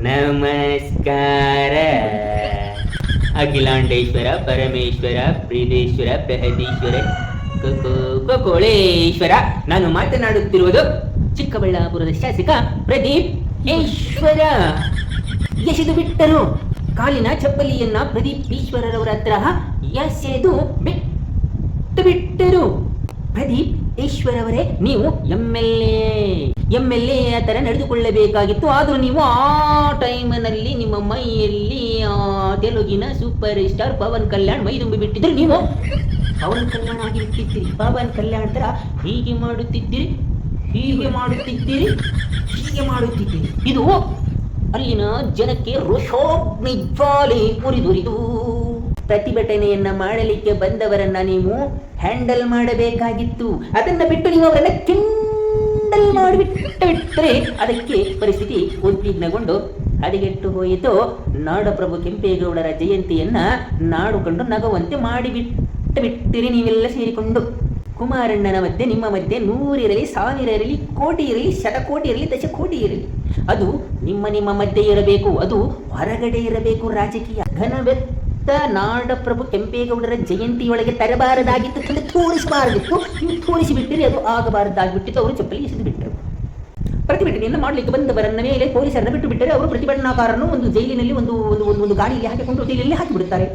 ನಮಸ್ಕಾರ. ಅಖಿಲಾಂಡೇಶ್ವರ ಪರಮೇಶ್ವರ ಪ್ರೀತೇಶ್ವರ ಪ್ರಹದೀಶ್ವರ ಕೋಳೇಶ್ವರ. ನಾನು ಮಾತನಾಡುತ್ತಿರುವುದು ಚಿಕ್ಕಬಳ್ಳಾಪುರದ ಶಾಸಕ ಪ್ರದೀಪ್ ಈಶ್ವರ. ಎಸೆದು ಬಿಟ್ಟರು ಕಾಲಿನ ಚಪ್ಪಲಿಯನ್ನ ಪ್ರದೀಪ್ ಈಶ್ವರರವರ ಹತ್ರ ಎಸೆದು ಬಿಟ್ಟರು. ಪ್ರದೀಪ್ ಈಶ್ವರ್ ಅವರೇ, ನೀವು ಎಂ ಎಲ್ ಎ ಆ ಥರ ನಡೆದುಕೊಳ್ಳಬೇಕಾಗಿತ್ತು. ಆದರೂ ನೀವು ಆ ಟೈಮ್ನಲ್ಲಿ ನಿಮ್ಮ ಮೈಯಲ್ಲಿ ತೆಲುಗಿನ ಸೂಪರ್ ಸ್ಟಾರ್ ಪವನ್ ಕಲ್ಯಾಣ್ ಮೈ ತುಂಬಿ ಬಿಟ್ಟಿದ್ರು. ನೀವು ಪವನ್ ಕಲ್ಯಾಣ್ ಆಗಿ ಬಿಟ್ಟಿದ್ದೀರಿ. ಪವನ್ ಕಲ್ಯಾಣ್ ಥರ ಹೀಗೆ ಮಾಡುತ್ತಿದ್ದೀರಿ. ಇದು ಅಲ್ಲಿನ ಜನಕ್ಕೆ ರೋಷಾಗ್ನಿ ಜ್ವಾಲೆ ಉರಿದುರಿದು ಪ್ರತಿಭಟನೆಯನ್ನ ಮಾಡಲಿಕ್ಕೆ ಬಂದವರನ್ನ ನೀವು ಹ್ಯಾಂಡಲ್ ಮಾಡಬೇಕಾಗಿತ್ತು. ಅದನ್ನ ಬಿಟ್ಟು ನೀವು ಅವರನ್ನ ಕಿಂಡಲ್ ಮಾಡಿಬಿಟ್ಟರೆ ಅದಕ್ಕೆ ಪರಿಸ್ಥಿತಿ ಉದ್ವಿಗ್ನಗೊಂಡು ಹದಗೆಟ್ಟು ಹೋಯಿತು. ನಾಡಪ್ರಭು ಕೆಂಪೇಗೌಡರ ಜಯಂತಿಯನ್ನ ನಾಡು ಕಂಡು ನಗುವಂತೆ ಮಾಡಿಬಿಟ್ಟಿರಿ ನೀವೆಲ್ಲ ಸೇರಿಕೊಂಡು. ಕುಮಾರಣ್ಣನ ಮಧ್ಯೆ ನಿಮ್ಮ ಮಧ್ಯೆ 100 ಇರಲಿ, 1000 ಇರಲಿ, ಕೋಟಿ ಇರಲಿ, ಶತಕೋಟಿ ಇರಲಿ, ದಶಕೋಟಿ ಇರಲಿ, ಅದು ನಿಮ್ಮ ಮಧ್ಯೆ ಇರಬೇಕು. ಅದು ಹೊರಗಡೆ ಇರಬೇಕು. ರಾಜಕೀಯ ಘನವೆತ್ತ ನಾಡಪ್ರಭು ಕೆಂಪೇಗೌಡರ ಜಯಂತಿಯೊಳಗೆ ತರಬಾರದಾಗಿತ್ತು, ತೋರಿಸಬಾರದಿತ್ತು. ನೀವು ತೋರಿಸಿಬಿಟ್ಟಿರಿ, ಅದು ಆಗಬಾರದಾಗಿಬಿಟ್ಟಿತ್ತು. ಅವರು ಚಪ್ಪಲಿ ಎಸೆದು ಬಿಟ್ಟರು. ಪ್ರತಿಭಟನೆಯನ್ನು ಮಾಡಲಿಕ್ಕೆ ಬಂದವರನ್ನ ಮೇಲೆ ಪೊಲೀಸರನ್ನ ಬಿಟ್ಟು ಬಿಟ್ಟರೆ ಅವರು ಪ್ರತಿಭಟನಾಕಾರರನ್ನು ಒಂದು ಜೈಲಿನಲ್ಲಿ ಒಂದು ಗಾಡಿಯಲ್ಲಿ ಹಾಕಿಕೊಂಡು ಜೈಲಿನಲ್ಲಿ ಹಾಕಿಬಿಡುತ್ತಾರೆ.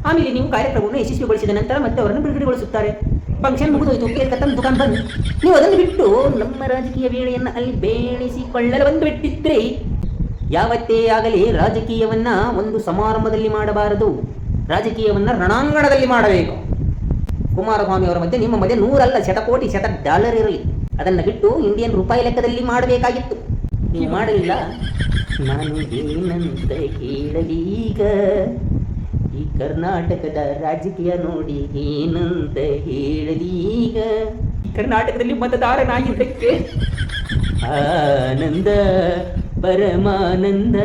ಆಮೇಲೆ ನೀವು ಕಾರ್ಯಕ್ರಮವನ್ನು ಯಶಸ್ವಿಗೊಳಿಸಿದ ನಂತರ ಮತ್ತೆ ಅವರನ್ನು ಬಿಡುಗಡೆಗೊಳಿಸುತ್ತಾರೆ. ಫಂಕ್ಷನ್ ಮುಗಿದೋಯ್ತು, ಕೇಕ್ ಕತ್ತಂ ದುಕಾನ್ ಬಂದು ನೀವು ಅದನ್ನು ಬಿಟ್ಟು ನಮ್ಮ ರಾಜಕೀಯ ವೇಳೆಯನ್ನು ಅಲ್ಲಿ ಬೇಣಿಸಿಕೊಳ್ಳಲು ಬಂದುಬಿಟ್ಟಿದ್ರೆ, ಯಾವತ್ತೇ ಆಗಲಿ ರಾಜಕೀಯವನ್ನ ಒಂದು ಸಮಾರಂಭದಲ್ಲಿ ಮಾಡಬಾರದು. ರಾಜಕೀಯವನ್ನ ರಣಾಂಗಣದಲ್ಲಿ ಮಾಡಬೇಕು. ಕುಮಾರಸ್ವಾಮಿ ಅವರ ಮಧ್ಯೆ ನಿಮ್ಮ ಮಧ್ಯೆ 100 ಅಲ್ಲ, ಶತಕೋಟಿ $100 ಇರಲಿ. ಅದನ್ನು ಬಿಟ್ಟು ಇಂಡಿಯನ್ ರೂಪಾಯಿ ಲೆಕ್ಕದಲ್ಲಿ ಮಾಡಬೇಕಾಗಿತ್ತು. ನೀವು ಮಾಡಲಿಲ್ಲ. ನಾನು ಏನಂತ ಹೇಳಲೀಗ, ಈ ಕರ್ನಾಟಕದ ರಾಜಕೀಯ ನೋಡಿ ಏನಂತ ಹೇಳಲೀಗ. ಕರ್ನಾಟಕದಲ್ಲಿ ಮತದಾರನಾಗಿದ್ದಕ್ಕೆ ಆನಂದ ಪರಮಾನಂದ.